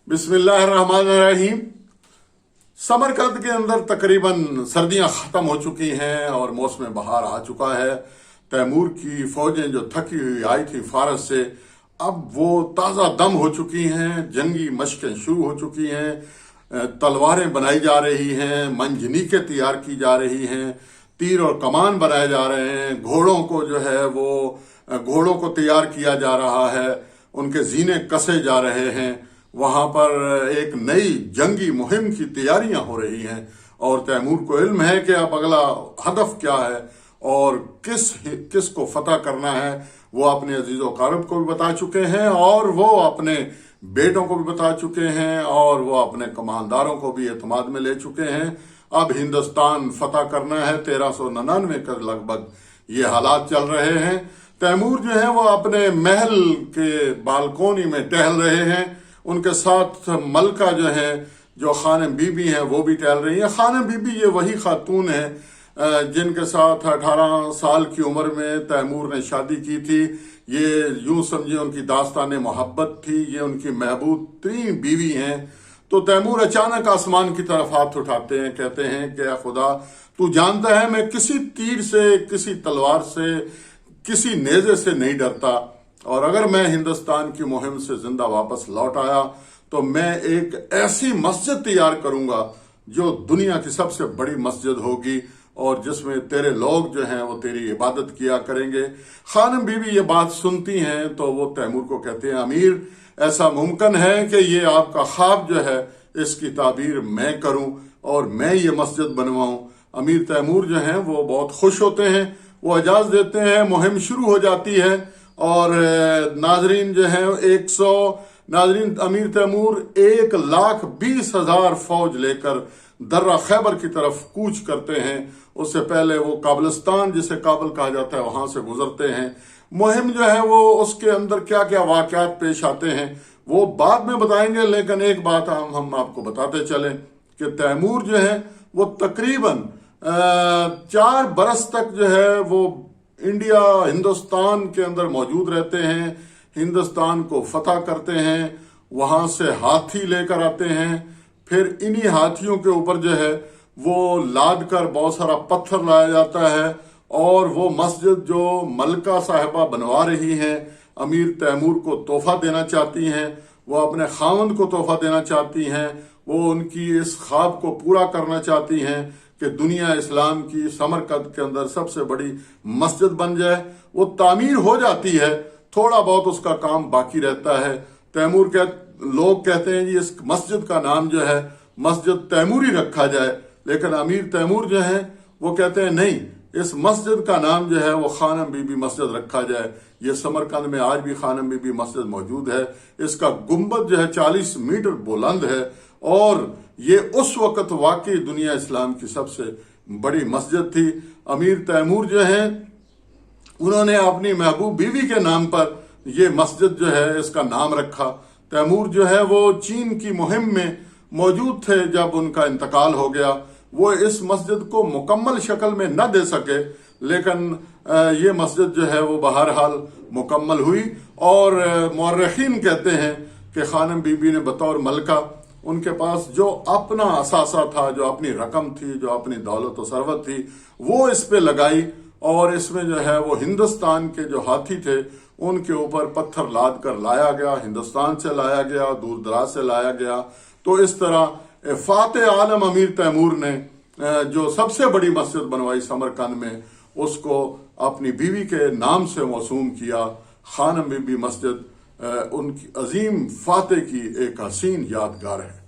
बिस्मिल्लाहिर्रहमानिर्रहीम। समरकंद के अंदर तकरीबन सर्दियां खत्म हो चुकी हैं और मौसम बहार आ चुका है। तैमूर की फौजें जो थकी हुई आई थी फारस से, अब वो ताज़ा दम हो चुकी हैं। जंगी मशकें शुरू हो चुकी हैं, तलवारें बनाई जा रही हैं, मंजनीकें तैयार की जा रही हैं, तीर और कमान बनाए जा रहे हैं, घोड़ों को जो है वो घोड़ों को तैयार किया जा रहा है, उनके जीने कसे जा रहे हैं। वहां पर एक नई जंगी मुहिम की तैयारियां हो रही हैं और तैमूर को इल्म है कि अब अगला हदफ क्या है और किस को फतह करना है। वो अपने अजीजो कारब को भी बता चुके हैं और वो अपने बेटों को भी बता चुके हैं और वो अपने कमांडारों को भी एतमाद में ले चुके हैं। अब हिंदुस्तान फतह करना है। 1399 का लगभग ये हालात चल रहे हैं। तैमूर जो है वो अपने महल के बालकोनी में टहल रहे हैं। उनके साथ मलका जो है, जो खानिम बीबी हैं, वो भी टहल रही हैं। खानिम बीबी ये वही खातून है जिनके साथ 18 साल की उम्र में तैमूर ने शादी की थी। ये यूं समझिए उनकी दास्तान मोहब्बत थी, ये उनकी महबूब तरीन बीवी हैं। तो तैमूर अचानक आसमान की तरफ हाथ उठाते हैं, कहते हैं कि खुदा तू जानता है मैं किसी तीर से, किसी तलवार से, किसी नेजे से नहीं डरता, और अगर मैं हिंदुस्तान की मुहिम से जिंदा वापस लौट आया तो मैं एक ऐसी मस्जिद तैयार करूंगा जो दुनिया की सबसे बड़ी मस्जिद होगी और जिसमें तेरे लोग जो हैं वो तेरी इबादत किया करेंगे। खानिम बीबी ये बात सुनती हैं तो वो तैमूर को कहते हैं, अमीर ऐसा मुमकिन है कि ये आपका ख्वाब जो है इसकी ताबीर मैं करूं और मैं ये मस्जिद बनवाऊं। अमीर तैमूर जो हैं वो बहुत खुश होते हैं, वो इजाज़त देते हैं, मुहिम शुरू हो जाती है। और नाजरीन जो है 100 नाजरीन, अमीर तैमूर 1,20,000 फौज लेकर दर्रा खैबर की तरफ कूच करते हैं। उससे पहले वो काबलिस्तान, जिसे काबल कहा जाता है, वहां से गुजरते हैं। मुहिम जो है वो उसके अंदर क्या क्या वाकयात पेश आते हैं वो बाद में बताएंगे, लेकिन एक बात हम आपको बताते चले कि तैमूर जो है वो तकरीबन 4 बरस तक जो है वो इंडिया हिंदुस्तान के अंदर मौजूद रहते हैं, हिंदुस्तान को फतह करते हैं, वहां से हाथी लेकर आते हैं, फिर इन्हीं हाथियों के ऊपर जो है वो लाद कर बहुत सारा पत्थर लाया जाता है और वो मस्जिद जो मलका साहिबा बनवा रही हैं, अमीर तैमूर को तोहफा देना चाहती हैं, वो अपने खावंद को तोहफा देना चाहती हैं, वो उनकी इस ख्वाब को पूरा करना चाहती हैं कि दुनिया इस्लाम की समरकंद के अंदर सबसे बड़ी मस्जिद बन जाए। वो तामीर हो जाती है, थोड़ा बहुत उसका काम बाकी रहता है। तैमूर के लोग कहते हैं जी इस मस्जिद का नाम जो है मस्जिद तैमूरी रखा जाए, लेकिन अमीर तैमूर जो है वो कहते हैं नहीं, इस मस्जिद का नाम जो है वो खानिम बीबी मस्जिद रखा जाए। ये समरकंद में आज भी खानिम बीबी मस्जिद मौजूद है। इसका गुंबद जो है 40 मीटर बुलंद है और ये उस वक्त वाकई दुनिया इस्लाम की सबसे बड़ी मस्जिद थी। अमीर तैमूर जो है उन्होंने अपनी महबूब बीवी के नाम पर ये मस्जिद जो है इसका नाम रखा। तैमूर जो है वो चीन की मुहिम में मौजूद थे जब उनका इंतकाल हो गया। वो इस मस्जिद को मुकम्मल शक्ल में न दे सके, लेकिन ये मस्जिद जो है वो बहरहाल मुकम्मल हुई। और मुअर्रिखीन कहते हैं कि खानिम बीबी ने बतौर मलका उनके पास जो अपना असासा था, जो अपनी रकम थी, जो अपनी दौलत और सरवत थी, वो इस पे लगाई और इसमें जो है वो हिंदुस्तान के जो हाथी थे उनके ऊपर पत्थर लाद कर लाया गया, हिंदुस्तान से लाया गया, दूर दराज से लाया गया। तो इस तरह फाते आलम अमीर तैमूर ने जो सबसे बड़ी मस्जिद बनवाई समरकंद में, उसको अपनी बीवी के नाम से मौसूम किया। खानिम बीबी मस्जिद उनकी अजीम फाते की एक हसीन यादगार है।